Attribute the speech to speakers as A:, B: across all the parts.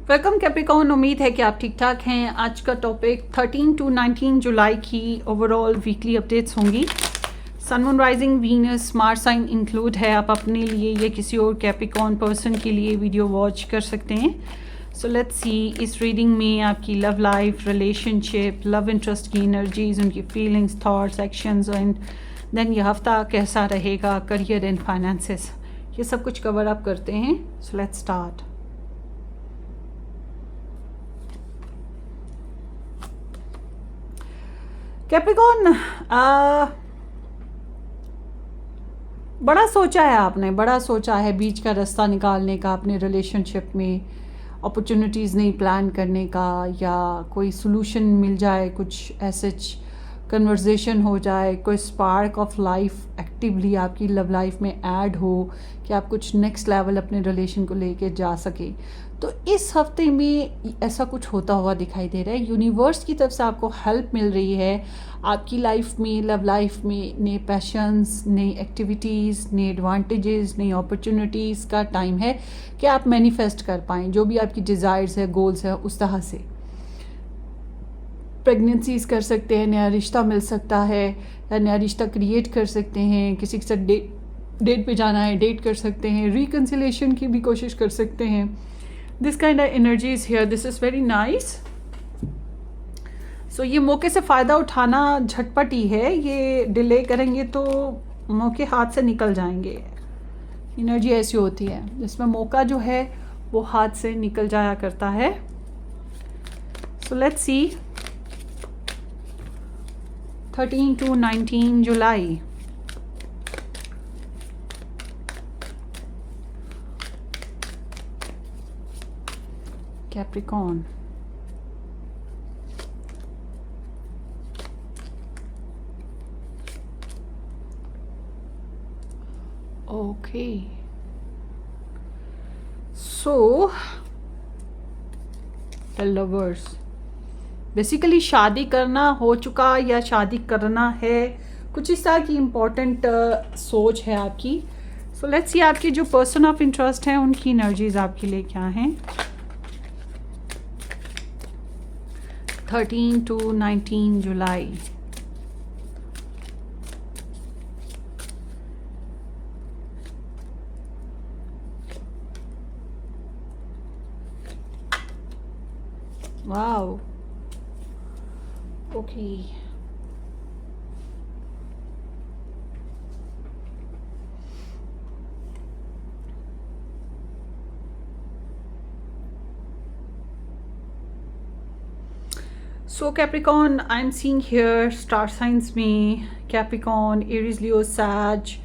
A: Welcome Capricorn. उम्मीद है कि आप ठीक ठाक हैं। आज का टॉपिक 13 टू 19 जुलाई की ओवरऑल वीकली अपडेट्स होंगी। Sun moon rising Venus Mars sign include है। आप अपने लिए या किसी और कैप्रिकॉर्न पर्सन के लिए वीडियो वॉच कर सकते हैं। सो लेट्स सी इस रीडिंग में आपकी love life, relationship, love interest की एनर्जीज, उनकी feelings, thoughts, actions and then ये हफ्ता कैसा रहेगा, करियर एंड फाइनेंसेस, ये सब कुछ कवर अप करते हैं। So let's start. कैप्रिकॉर्न, बड़ा सोचा है आपने, बड़ा सोचा है बीच का रास्ता निकालने का, अपने रिलेशनशिप में अपॉर्चुनिटीज़ नहीं प्लान करने का, या कोई सॉल्यूशन मिल जाए, कुछ ऐसे कन्वर्सेशन हो जाए, कोई स्पार्क ऑफ लाइफ एक्टिवली आपकी लव लाइफ में ऐड हो कि आप कुछ नेक्स्ट लेवल अपने रिलेशन को लेके जा सके। तो इस हफ्ते में ऐसा कुछ होता हुआ दिखाई दे रहा है। यूनिवर्स की तरफ से आपको हेल्प मिल रही है आपकी लाइफ में, लव लाइफ में नए पैशंस, नई एक्टिविटीज़, नए एडवांटेजेस, नई अपॉर्चुनिटीज़ का टाइम है कि आप मैनिफेस्ट कर पाएँ जो भी आपकी डिज़ायर्स है, गोल्स है, उस तरह से। प्रेगनेंसीज कर सकते हैं, नया रिश्ता मिल सकता है, या नया रिश्ता क्रिएट कर सकते हैं, किसी के साथ डेट पे जाना है, डेट कर सकते हैं, रिकन्सिलेशन की भी कोशिश कर सकते हैं। This kind of energy is here, this is very nice. So ये मौके से फ़ायदा उठाना झटपट ही है। ये डिले करेंगे तो मौके हाथ से निकल जाएंगे। एनर्जी ऐसी होती है जिसमें मौका जो है वो हाथ से निकल जाया करता है। So let's see 13 to 19 July. Capricorn, okay. So the lovers, basically शादी करना हो चुका या शादी करना है, कुछ इस तरह की इम्पोर्टेंट सोच है आपकी। सो लेट्स सी आपकी जो पर्सन ऑफ इंटरेस्ट हैं उनकी एनर्जीज आपके लिए क्या हैं 13 to 19 जुलाई। Wow, okay. So Capricorn, I am seeing here star science में Capricorn, Aries, Leo, sage,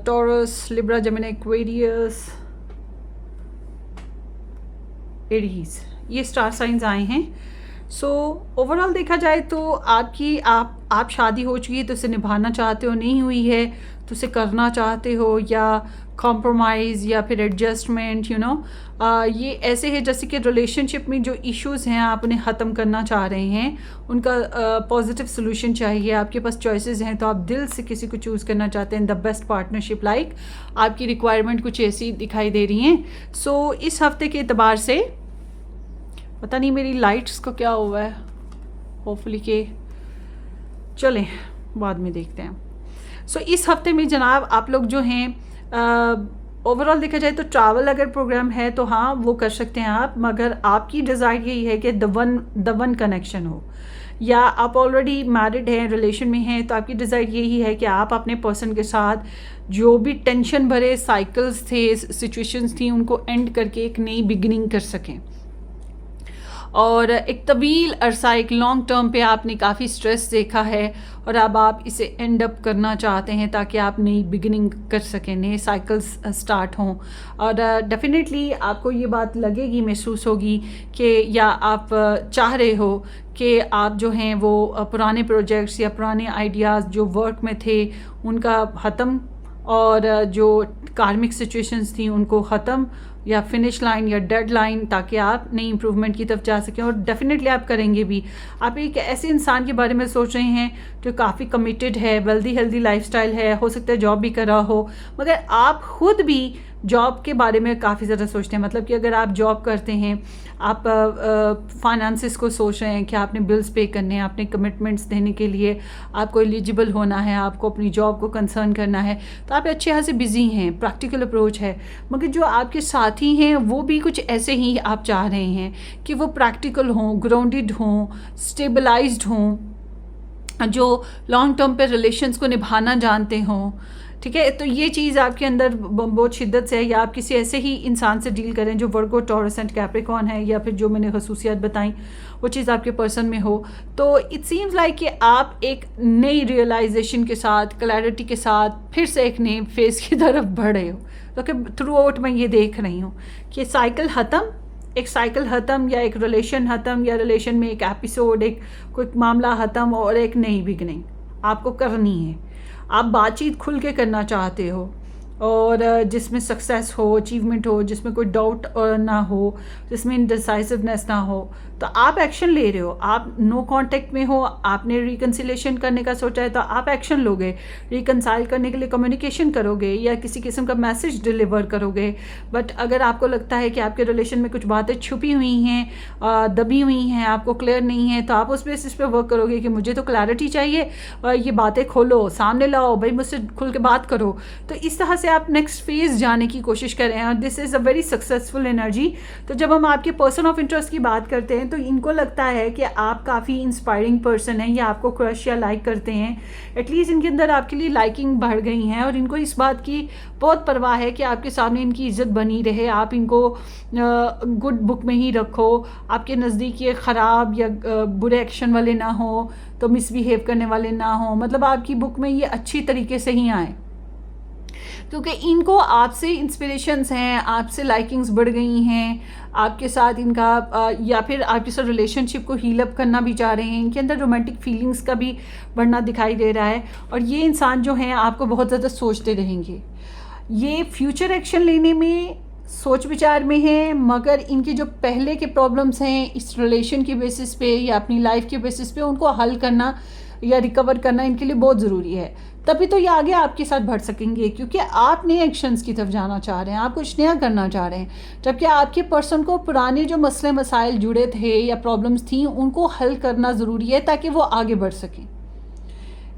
A: Taurus, Libra, Gemini, Aquarius, Aries, ये स्टार साइंस आए हैं। सो ओवरऑल देखा जाए तो आप शादी हो चुकी है तो उसे निभाना चाहते हो, नहीं हुई है तो उसे करना चाहते हो, या कॉम्प्रोमाइज़ या फिर एडजस्टमेंट, ये ऐसे है जैसे कि रिलेशनशिप में जो इश्यूज़ हैं आप उन्हें ख़त्म करना चाह रहे हैं, उनका पॉजिटिव सोल्यूशन चाहिए। आपके पास चॉइसेस हैं तो आप दिल से किसी को चूज़ करना चाहते हैं, द बेस्ट पार्टनरशिप लाइक। आपकी रिक्वायरमेंट कुछ ऐसी दिखाई दे रही हैं। सो इस हफ्ते के एतबार से पता नहीं मेरी लाइट्स को क्या हुआ है, होपफुली के चलें बाद में देखते हैं। सो इस हफ्ते में जनाब आप लोग जो हैं ओवरऑल देखा जाए तो ट्रैवल अगर प्रोग्राम है तो हाँ वो कर सकते हैं आप, मगर आपकी डिज़ायर यही है कि द वन कनेक्शन हो, या आप ऑलरेडी मैरिड हैं, रिलेशन में हैं, तो आपकी डिज़ायर यही है कि आप अपने पर्सन के साथ जो भी टेंशन भरे साइकिल्स थे, सिचुएशंस थी, उनको एंड करके एक नई बिगिनिंग कर सकें। और एक तवील अरसा, एक लॉन्ग टर्म पे आपने काफ़ी स्ट्रेस देखा है और अब आप इसे एंड अप करना चाहते हैं ताकि आप नई बिगिनिंग कर सकें, नए साइकिल्स स्टार्ट हों। और डेफिनेटली आपको ये बात लगेगी, महसूस होगी कि या आप चाह रहे हो कि आप जो हैं वो पुराने प्रोजेक्ट्स या पुराने आइडियाज़ जो वर्क में थे उनका ख़त्म, और जो कार्मिक सिचुएशंस थी उनको ख़त्म या फिनिश लाइन या डेड लाइन, ताकि आप नई इम्प्रूवमेंट की तरफ जा सकें। और डेफिनेटली आप करेंगे भी। आप एक ऐसे इंसान के बारे में सोच रहे हैं जो काफ़ी कमिटेड है, वेल्दी हेल्दी लाइफस्टाइल है, हो सकता है जॉब भी कर रहा हो, मगर आप खुद भी जॉब के बारे में काफ़ी ज़्यादा सोचते हैं। मतलब कि अगर आप जॉब करते हैं, आप फाइनेंसिस को सोच रहे हैं कि आपने बिल्स पे करने हैं, आपने कमिटमेंट्स देने के लिए आपको एलिजिबल होना है, आपको अपनी जॉब को कंसर्न करना है, तो आप अच्छे यहाँ से बिज़ी हैं, प्रैक्टिकल अप्रोच है। मगर जो आपके साथी हैं वो भी कुछ ऐसे ही आप चाह रहे हैं कि वो प्रैक्टिकल हों, ग्राउंडेड हों, स्टेबलाइज्ड हों, जो लॉन्ग टर्म पे रिलेशंस को निभाना जानते हों। ठीक है, तो ये चीज़ आपके अंदर बहुत शिद्दत से है। या आप किसी ऐसे ही इंसान से डील करें जो वर्गो, टॉरस एंड कैप्रिकॉर्न है, या फिर जो मैंने खसूसियात बताई वो चीज़ आपके पर्सन में हो, तो इट सीम्स लाइक कि आप एक नई रियलाइजेशन के साथ, क्लैरिटी के साथ फिर से एक नए फेज़ की तरफ बढ़ रहे हो। तो कि थ्रू आउट मैं ये देख रही हूँ कि साइकिल ख़त्म, एक साइकिल ख़त्म, या एक रिलेशन ख़त्म, या रिलेशन में एक एपिसोड, एक कोई मामला ख़त्म, और एक नई बिगनिंग आपको करनी है। आप बातचीत खुल के करना चाहते हो, और जिसमें सक्सेस हो, अचीवमेंट हो, जिसमें कोई डाउट ना हो, जिसमें इनडिसाइसिवनेस ना हो, तो आप एक्शन ले रहे हो। आप नो कांटेक्ट में हो, आपने रिकन्सिलेशन करने का सोचा है तो आप एक्शन लोगे, रिकन्साइल करने के लिए कम्युनिकेशन करोगे या किसी किस्म का मैसेज डिलीवर करोगे। बट अगर आपको लगता है कि आपके रिलेशन में कुछ बातें छुपी हुई हैं, दबी हुई हैं, आपको क्लियर नहीं है, तो आप उस बेसिस पे वर्क करोगे कि मुझे तो क्लैरिटी चाहिए, ये बातें खोलो, सामने लाओ, भाई मुझसे खुल के बात करो। तो इस तरह से आप नेक्स्ट फेज़ जाने की कोशिश कर रहे हैं, और this is a very successful energy. तो जब हम आपके पर्सन ऑफ इंटरेस्ट की बात करते हैं तो इनको लगता है कि आप काफ़ी इंस्पायरिंग पर्सन हैं, या आपको क्रश या लाइक करते हैं। एटलीस्ट इनके अंदर आपके लिए लाइकिंग बढ़ गई है, और इनको इस बात की बहुत परवाह है कि आपके सामने इनकी इज़्ज़त बनी रहे, आप इनको गुड बुक में ही रखो, आपके नज़दीक ये ख़राब या बुरे एक्शन वाले ना हो, तो मिसबिहेव करने वाले ना हो, मतलब आपकी बुक में ये अच्छी तरीके से ही आए। क्योंकि इनको आपसे इंस्पिरेशंस हैं, आपसे लाइकिंग्स बढ़ गई हैं, आपके साथ इनका या फिर आपके साथ रिलेशनशिप को हील अप करना भी चाह रहे हैं। इनके अंदर रोमांटिक फीलिंग्स का भी बढ़ना दिखाई दे रहा है, और ये इंसान जो हैं आपको बहुत ज़्यादा सोचते रहेंगे। ये फ्यूचर एक्शन लेने में सोच विचार में हैं, मगर इनके जो पहले के प्रॉब्लम्स हैं इस रिलेशन के बेसिस पे या अपनी लाइफ के बेसिस पे, उनको हल करना या रिकवर करना इनके लिए बहुत ज़रूरी है। तभी तो ये आगे आपके साथ बढ़ सकेंगे, क्योंकि आप नए एक्शंस की तरफ जाना चाह रहे हैं, आप कुछ नया करना चाह रहे हैं। जबकि आपके पर्सन को पुराने जो मसले मसाइल जुड़े थे या प्रॉब्लम्स थी, उनको हल करना ज़रूरी है ताकि वो आगे बढ़ सकें।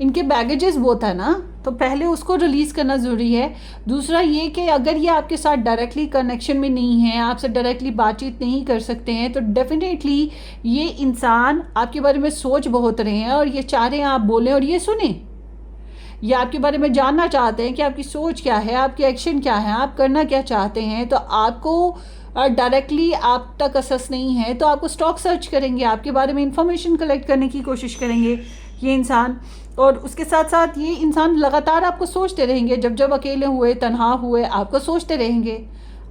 A: इनके बैगेजेस बहुत है ना, तो पहले उसको रिलीज़ करना ज़रूरी है। दूसरा ये कि अगर ये आपके साथ डायरेक्टली कनेक्शन में नहीं है, आपसे डायरेक्टली बातचीत नहीं कर सकते हैं, तो डेफिनेटली ये इंसान आपके बारे में सोच बहुत रहे हैं, और ये चाह रहे हैं आप बोलें और ये सुने। या आपके बारे में जानना चाहते हैं कि आपकी सोच क्या है, आपके एक्शन क्या है, आप करना क्या चाहते हैं। तो आपको डायरेक्टली आप तक असेस नहीं है, तो आपको स्टॉक सर्च करेंगे, आपके बारे में इंफॉर्मेशन कलेक्ट करने की कोशिश करेंगे ये इंसान। और उसके साथ साथ ये इंसान लगातार आपको सोचते रहेंगे, जब जब अकेले हुए, तन्हा हुए, आपको सोचते रहेंगे,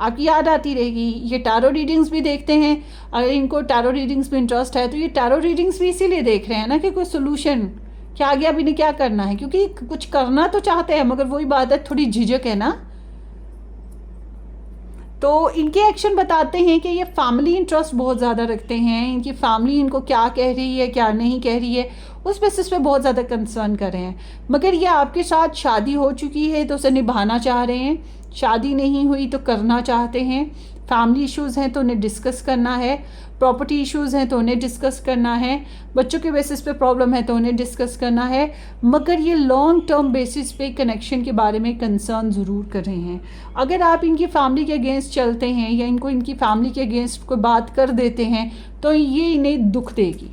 A: आपकी याद आती रहेगी। ये टैरो रीडिंग्स भी देखते हैं, अगर इनको टैरो रीडिंग्स में इंटरेस्ट है तो ये टैरो रीडिंग्स भी इसीलिए देख रहे हैं ना कि कोई सोल्यूशन क्या आ गया, अभी ने क्या करना है, क्योंकि कुछ करना तो चाहते हैं, मगर वही बात है, थोड़ी झिझक है ना। तो इनके एक्शन बताते हैं कि ये फैमिली इंटरेस्ट बहुत ज़्यादा रखते हैं, इनकी फैमिली इनको क्या कह रही है, क्या नहीं कह रही है, उस बेसिस पे बहुत ज़्यादा कंसर्न कर रहे हैं। मगर ये आपके साथ शादी हो चुकी है तो उसे निभाना चाह रहे हैं, शादी नहीं हुई तो करना चाहते हैं, फैमिली इश्यूज़ हैं तो उन्हें डिस्कस करना है, प्रॉपर्टी इश्यूज़ हैं तो उन्हें डिस्कस करना है, बच्चों के बेसिस पे प्रॉब्लम है तो उन्हें डिस्कस करना है। मगर ये लॉन्ग टर्म बेसिस पे कनेक्शन के बारे में कंसर्न ज़रूर कर रहे हैं। अगर आप इनकी फैमिली के अगेंस्ट चलते हैं या इनको इनकी फैमिली के अगेंस्ट कोई बात कर देते हैं तो ये इन्हें दुख देगी।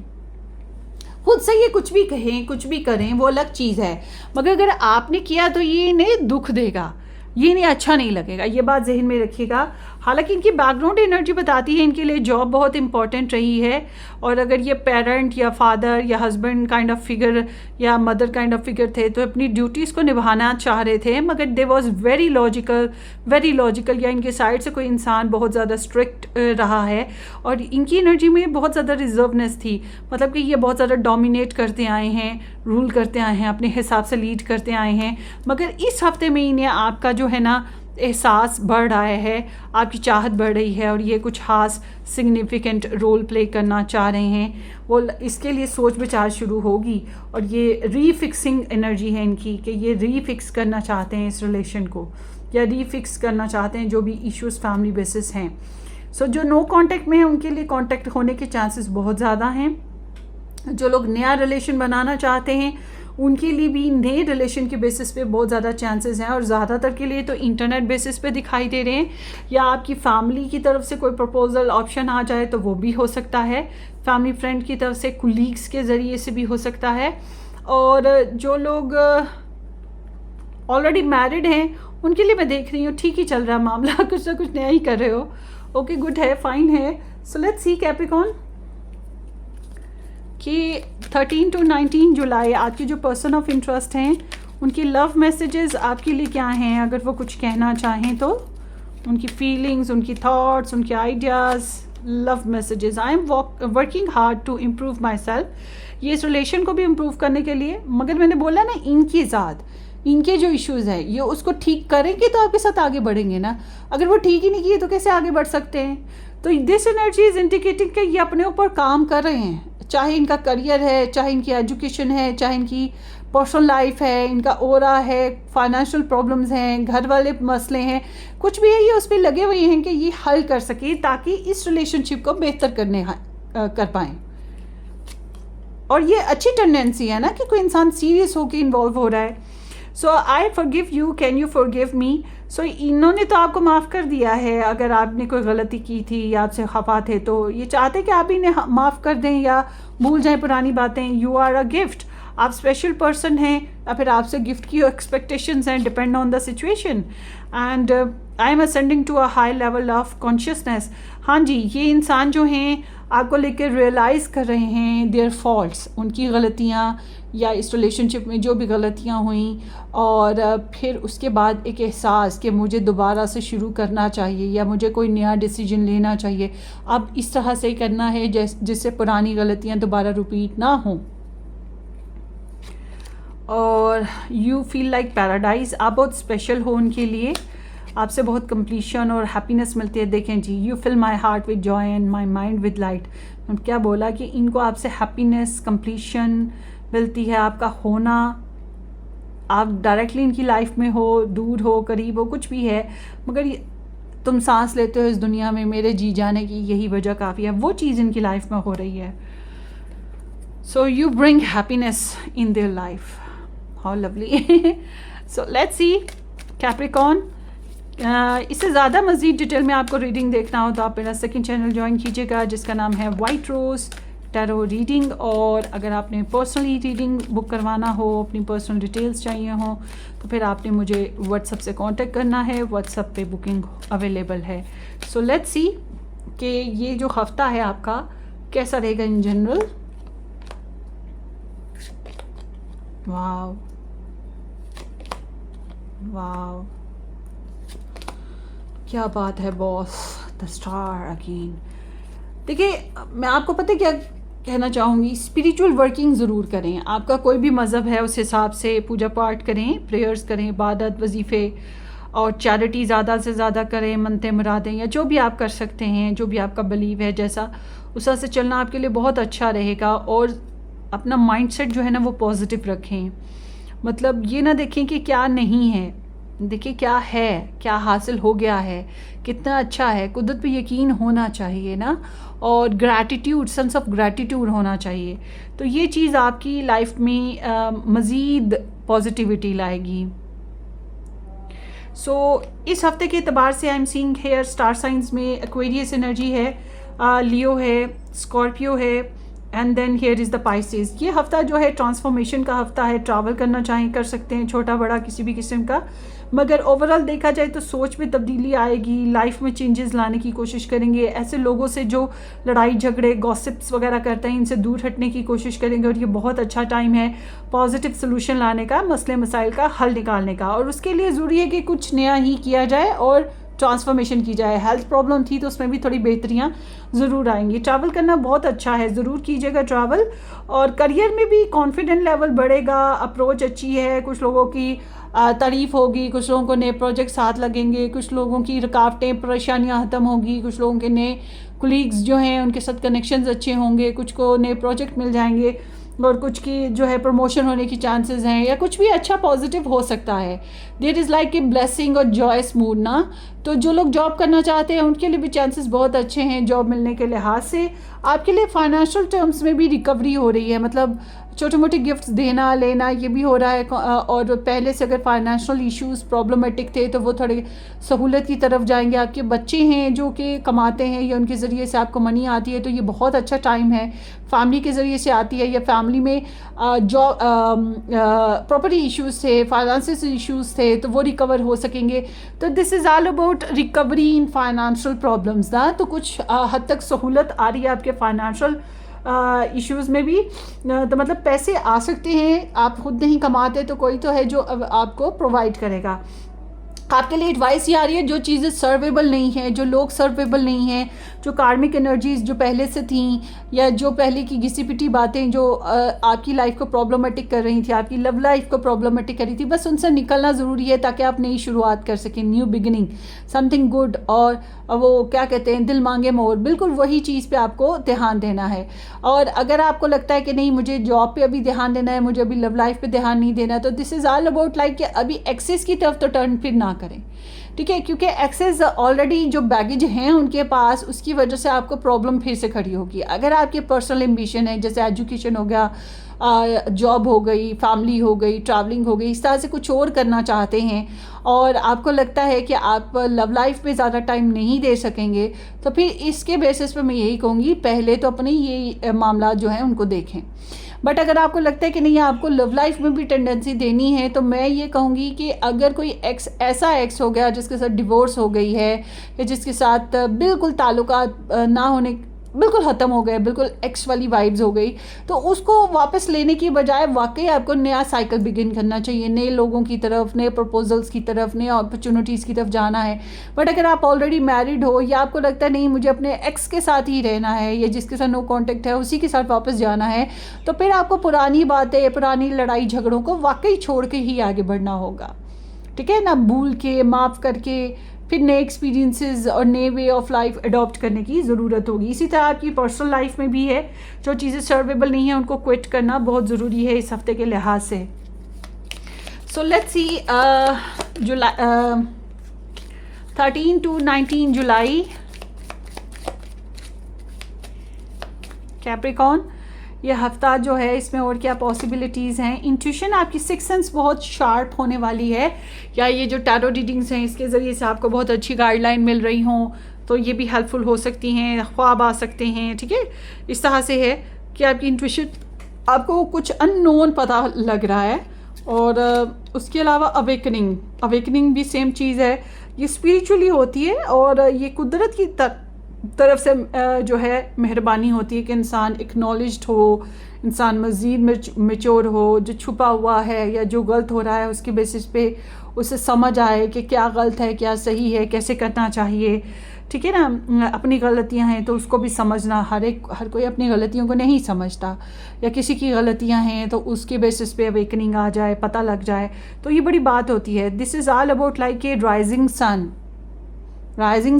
A: खुद से ये कुछ भी कहें, कुछ भी करें, वो अलग चीज़ है, मगर अगर आपने किया तो ये इन्हें दुख देगा, ये इन्हें अच्छा नहीं लगेगा, ये बात जहन में रखिएगा। हालांकि इनकी बैकग्राउंड एनर्जी बताती है इनके लिए जॉब बहुत इंपॉर्टेंट रही है, और अगर ये पेरेंट या फादर या हस्बैंड काइंड ऑफ फिगर या मदर काइंड ऑफ फिगर थे तो अपनी ड्यूटीज़ को निभाना चाह रहे थे, मगर दे वॉज वेरी लॉजिकल, या इनके साइड से कोई इंसान बहुत ज़्यादा स्ट्रिक्ट रहा है, और इनकी एनर्जी में बहुत ज़्यादा रिजर्वनेस थी। मतलब कि ये बहुत ज़्यादा डोमिनेट करते आए हैं, रूल करते आए हैं, अपने हिसाब से लीड करते आए हैं। मगर इस हफ्ते में इन्हें आपका जो है ना एहसास बढ़ रहा है, आपकी चाहत बढ़ रही है, और ये कुछ खास सिग्निफिकेंट रोल प्ले करना चाह रहे हैं। वो इसके लिए सोच विचार शुरू होगी, और ये रीफिक्सिंग एनर्जी है इनकी कि ये रीफिक्स करना चाहते हैं इस रिलेशन को। या रीफिक्स करना चाहते हैं जो भी इश्यूज़ फैमिली बेसिस हैं। सो जो नो कांटेक्ट में है उनके लिए कांटेक्ट होने के चांसेस बहुत ज़्यादा हैं। जो लोग नया रिलेशन बनाना चाहते हैं उनके लिए भी नए रिलेशन के बेसिस पे बहुत ज़्यादा चांसेस हैं, और ज़्यादातर के लिए तो इंटरनेट बेसिस पे दिखाई दे रहे हैं, या आपकी फैमिली की तरफ से कोई प्रपोजल ऑप्शन आ जाए तो वो भी हो सकता है, फैमिली फ्रेंड की तरफ से, कुलीग्स के ज़रिए से भी हो सकता है। और जो लोग ऑलरेडी मैरिड हैं उनके लिए मैं देख रही हूँ ठीक ही चल रहा है मामला, कुछ ना कुछ नया ही कर रहे हो। ओके, गुड है, फाइन है। सो लेट्स सी कैप्रिकॉर्न कि 13 to 19 जुलाई आपके जो पर्सन ऑफ इंटरेस्ट हैं उनकी लव मैसेजेस आपके लिए क्या हैं, अगर वो कुछ कहना चाहें तो उनकी फीलिंग्स, उनकी थॉट्स, उनके ideas, love messages. I am working hard to improve my self. ये इस रिलेशन को भी इम्प्रूव करने के लिए, मगर मैंने बोला ना इनकी ज़ात, इनके जो इश्यूज़ हैं ये उसको ठीक करेंगे तो आपके साथ आगे बढ़ेंगे ना। अगर वो ठीक ही नहीं किए तो कैसे आगे बढ़ सकते हैं। तो दिस एनर्जी इज़ इंडिकेटिंग कि ये अपने ऊपर काम कर रहे हैं, चाहे इनका करियर है, चाहे इनकी एजुकेशन है, चाहे इनकी पर्सनल लाइफ है, इनका ओरा है, फाइनेंशियल प्रॉब्लम्स हैं, घर वाले मसले हैं, कुछ भी है, ये उस पर लगे हुए हैं कि ये हल कर सके ताकि इस रिलेशनशिप को बेहतर कर पाएँ। और ये अच्छी टेंडेंसी है ना कि कोई इंसान सीरियस होकर इन्वॉल्व हो रहा है। So I forgive you, can you forgive me. So इन्होंने तो आपको माफ़ कर दिया है, अगर आपने कोई गलती की थी या आपसे खफा थे तो ये चाहते कि आप इन्हें माफ़ कर दें या भूल जाएं पुरानी बातें। यू आर अ गिफ्ट, आप स्पेशल पर्सन हैं, या फिर आपसे गिफ्ट की एक्सपेक्टेशंस हैं, depend on the situation. And I am ascending to a high level of consciousness. हाँ जी, ये इंसान जो हैं आपको लेकर रियलाइज़ कर रहे हैं देयर फॉल्ट्स, उनकी गलतियाँ या इस रिलेशनशिप में जो भी गलतियाँ हुई, और फिर उसके बाद एक एहसास कि मुझे दोबारा से शुरू करना चाहिए या मुझे कोई नया डिसीजन लेना चाहिए। अब इस तरह से करना है जिससे पुरानी गलतियाँ दोबारा रिपीट ना हों। और यू फील लाइक पैराडाइज, आप बहुत स्पेशल हो उनके लिए, आपसे बहुत कंप्लीशन और हैप्पीनेस मिलती है। देखें जी, you fill my heart with joy and my mind with light. क्या बोला कि इनको आपसे हैप्पीनेस, कंप्लीशन मिलती है, आपका होना, आप डायरेक्टली इनकी लाइफ में हो, दूर हो, करीब हो, कुछ भी है, मगर तुम सांस लेते हो इस दुनिया में, मेरे जी जाने की यही वजह काफ़ी है, वो चीज़ इनकी लाइफ में हो रही है। So you bring happiness in their life, how lovely. So let's see Capricorn. इससे ज़्यादा मज़ीद डिटेल में आपको रीडिंग देखना हो तो आप मेरा सेकंड चैनल ज्वाइन कीजिएगा जिसका नाम है वाइट रोज़ टैरो रीडिंग। और अगर आपने पर्सनली रीडिंग बुक करवाना हो, अपनी पर्सनल डिटेल्स चाहिए हो, तो फिर आपने मुझे व्हाट्सएप से कांटेक्ट करना है। व्हाट्सएप पे बुकिंग अवेलेबल है। सो लेट्स सी कि ये जो हफ्ता है आपका कैसा रहेगा इन जनरल। वाव वाव, क्या बात है बॉस, द स्टार अगेन। देखिए, मैं आपको पता है क्या कहना चाहूँगी, स्पिरिचुअल वर्किंग ज़रूर करें। आपका कोई भी मज़हब है उस हिसाब से पूजा पाठ करें, प्रेयर्स करें, इबादत, वजीफ़े और चैरिटी ज़्यादा से ज़्यादा करें, मनते मुरादें या जो भी आप कर सकते हैं, जो भी आपका बिलीव है, जैसा उस तरह से चलना आपके लिए बहुत अच्छा रहेगा। और अपना माइंडसेट जो है ना वो पॉजिटिव रखें, मतलब ये ना देखें कि क्या नहीं है, देखिए क्या है, क्या हासिल हो गया है, कितना अच्छा है। कुदरत पे यकीन होना चाहिए ना, और ग्रैटिट्यूड, सेंस ऑफ ग्रैटिट्यूड होना चाहिए। तो ये चीज़ आपकी लाइफ में मज़ीद पॉजिटिविटी लाएगी। सो इस हफ्ते के एतबार से I am seeing here star science में एक्वेरियस एनर्जी है, लियो है, स्कॉर्पियो है, and then here is the Pisces. ये हफ़्ता जो है ट्रांसफॉर्मेशन का हफ़्ता है। ट्रैवल करना चाहें कर सकते हैं, छोटा बड़ा किसी भी किस्म का, मगर ओवरऑल देखा जाए तो सोच में तब्दीली आएगी, लाइफ में चेंजेस लाने की कोशिश करेंगे। ऐसे लोगों से जो लड़ाई झगड़े, गॉसिप्स वगैरह करते हैं, इनसे दूर हटने की कोशिश करेंगे। और ये बहुत अच्छा टाइम है पॉजिटिव सोल्यूशन लाने का, मसले मसाइल का हल निकालने का। और उसके लिए ज़रूरी है कि कुछ नया ही किया जाए और ट्रांसफॉर्मेशन की जाए। हेल्थ प्रॉब्लम थी तो उसमें भी थोड़ी बेहतरियाँ ज़रूर आएंगी। ट्रैवल करना बहुत अच्छा है, ज़रूर कीजिएगा ट्रैवल। और करियर में भी कॉन्फिडेंट लेवल बढ़ेगा, अप्रोच अच्छी है, कुछ लोगों की तारीफ़ होगी, कुछ लोगों को नए प्रोजेक्ट साथ लगेंगे, कुछ लोगों की रुकावटें परेशानियाँ ख़त्म होगी, कुछ लोगों के नए कुलीग्स जो हैं उनके साथ कनेक्शंस अच्छे होंगे, कुछ को नए प्रोजेक्ट मिल जाएंगे। और कुछ की जो है प्रमोशन होने की चांसेस हैं, या कुछ भी अच्छा पॉजिटिव हो सकता है। There is like a blessing और जॉयस मूड ना। तो जो लोग जॉब करना चाहते हैं उनके लिए भी चांसेस बहुत अच्छे हैं जॉब मिलने के लिहाज से। आपके लिए फाइनेंशियल टर्म्स में भी रिकवरी हो रही है, मतलब छोटे मोटे गिफ्ट्स देना लेना ये भी हो रहा है। और पहले से अगर फाइनेंशियल इश्यूज प्रॉब्लमेटिक थे तो वो थोड़े सहूलत की तरफ जाएंगे। आपके बच्चे हैं जो कि कमाते हैं या उनके ज़रिए से आपको मनी आती है, तो ये बहुत अच्छा टाइम है। फैमिली के ज़रिए से आती है, या फैमिली में जो प्रॉपर्टी इश्यूज थे, फाइनेंशियल इश्यूज थे, तो वो रिकवर हो सकेंगे। तो this is all about recovery in financial problems ना। तो कुछ हद तक सहूलत आ रही है आपके फाइनेंशियल इश्यूज़ में भी। तो मतलब पैसे आ सकते हैं, आप खुद नहीं कमाते तो कोई तो है जो आपको प्रोवाइड करेगा। आपके लिए एडवाइस ये आ रही है, जो चीज़ें सर्वेबल नहीं हैं, जो लोग सर्वेबल नहीं हैं, जो कार्मिक एनर्जीज जो पहले से थी, या जो पहले की घिसी पिटी बातें जो आपकी लाइफ को प्रॉब्लमेटिक कर रही थी, आपकी लव लाइफ को प्रॉब्लमेटिक कर रही थी, बस उनसे निकलना ज़रूरी है ताकि आप नई शुरुआत कर सकें, न्यू बिगिनिंग, समथिंग गुड। और वो क्या कहते हैं, दिल मांगे मोर, बिल्कुल वही चीज़ पे आपको ध्यान देना है। और अगर आपको लगता है कि नहीं मुझे जॉब पे अभी ध्यान देना है, मुझे अभी लव लाइफ पे ध्यान नहीं देना, तो this is all about like कि अभी एक्सेस की तरफ तो टर्न फिर ना करें, ठीक है। क्योंकि एक्सेस ऑलरेडी जो बैगेज हैं उनके पास, उसकी वजह से आपको प्रॉब्लम फिर से खड़ी होगी। अगर आपके पर्सनल एम्बिशन है, जैसे एजुकेशन हो गया, जॉब हो गई, फैमिली हो गई, ट्रैवलिंग हो गई, इस तरह से कुछ और करना चाहते हैं और आपको लगता है कि आप लव लाइफ पे ज़्यादा टाइम नहीं दे सकेंगे, तो फिर इसके बेसिस पे मैं यही कहूँगी, पहले तो अपने ये मामला जो हैं उनको देखें। बट अगर आपको लगता है कि नहीं आपको लव लाइफ में भी टेंडेंसी देनी है, तो मैं ये कहूँगी कि अगर कोई ऐसा एक्स हो गया जिसके साथ डिवोर्स हो गई है, या जिसके साथ बिल्कुल ताल्लुकात ना होने, बिल्कुल ख़त्म हो गए, बिल्कुल एक्स वाली वाइब्स हो गई, तो उसको वापस लेने की बजाय वाकई आपको नया साइकिल बिगिन करना चाहिए, नए लोगों की तरफ, नए प्रपोजल्स की तरफ, नए अपॉर्चुनिटीज़ की तरफ जाना है। बट अगर आप ऑलरेडी मैरिड हो, या आपको लगता है नहीं मुझे अपने एक्स के साथ ही रहना है, या जिसके साथ नो कॉन्टेक्ट है उसी के साथ वापस जाना है, तो फिर आपको पुरानी बातें, पुरानी लड़ाई झगड़ों को वाकई छोड़ के ही आगे बढ़ना होगा, ठीक है ना। भूल के, माफ़ करके, फिर नए एक्सपीरियंसेस और नए वे ऑफ लाइफ अडॉप्ट करने की ज़रूरत होगी। इसी तरह आपकी पर्सनल लाइफ में भी है, जो चीज़ें सर्वेबल नहीं है उनको क्विट करना बहुत ज़रूरी है इस हफ्ते के लिहाज से। So let's see July 13 to 19 July Capricorn, ये हफ्ता जो है इसमें और क्या पॉसिबिलिटीज़ हैं। इंट्यूशन, आपकी सिक्स सेंस बहुत शार्प होने वाली है, या ये जो टैरो रीडिंग्स हैं इसके ज़रिए से आपको बहुत अच्छी गाइडलाइन मिल रही हों तो ये भी हेल्पफुल हो सकती हैं, ख्वाब आ सकते हैं, ठीक है। इस तरह से है कि आपकी इंट्यूशन, आपको कुछ अननोन पता लग रहा है। और उसके अलावा अवेकनिंग भी सेम चीज़ है, ये स्पिरिचुअली होती है और ये कुदरत की तरफ से जो है मेहरबानी होती है कि इंसान एक्नॉलेज्ड हो, इंसान मज़ीद मैच्योर हो, जो छुपा हुआ है या जो गलत हो रहा है उसके बेसिस पे उसे समझ आए कि क्या गलत है, क्या सही है, कैसे करना चाहिए, ठीक है ना। अपनी गलतियां हैं तो उसको भी समझना, हर कोई अपनी गलतियों को नहीं समझता, या किसी की गलतियां हैं तो उसके बेसिस पे अवेकनिंग आ जाए, पता लग जाए, तो ये बड़ी बात होती है। This is all about like a rising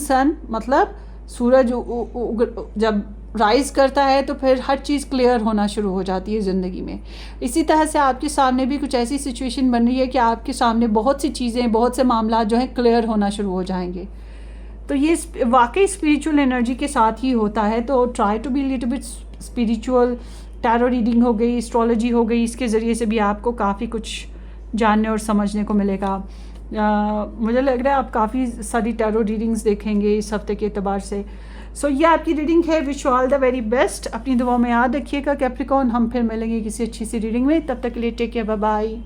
A: sun, मतलब सूरज जब राइज़ करता है तो फिर हर चीज़ क्लियर होना शुरू हो जाती है ज़िंदगी में। इसी तरह से आपके सामने भी कुछ ऐसी सिचुएशन बन रही है कि आपके सामने बहुत सी चीज़ें, बहुत से मामला जो हैं क्लियर होना शुरू हो जाएंगे। तो ये वाकई स्पिरिचुअल एनर्जी के साथ ही होता है, तो try to be little bit spiritual. Tarot reading हो गई, एस्ट्रोलॉजी हो गई, इसके ज़रिए से भी आपको काफ़ी कुछ जानने और समझने को मिलेगा। मुझे लग रहा है आप काफ़ी सारी टैरो रीडिंग्स देखेंगे इस हफ्ते के एतबार से। सो ये आपकी रीडिंग है। Wish you all the very best. अपनी दुआओं में याद रखिएगा कैप्रिकॉर्न। हम फिर मिलेंगे किसी अच्छी सी रीडिंग में, तब तक के लिए टेक केयर, बाय बाय।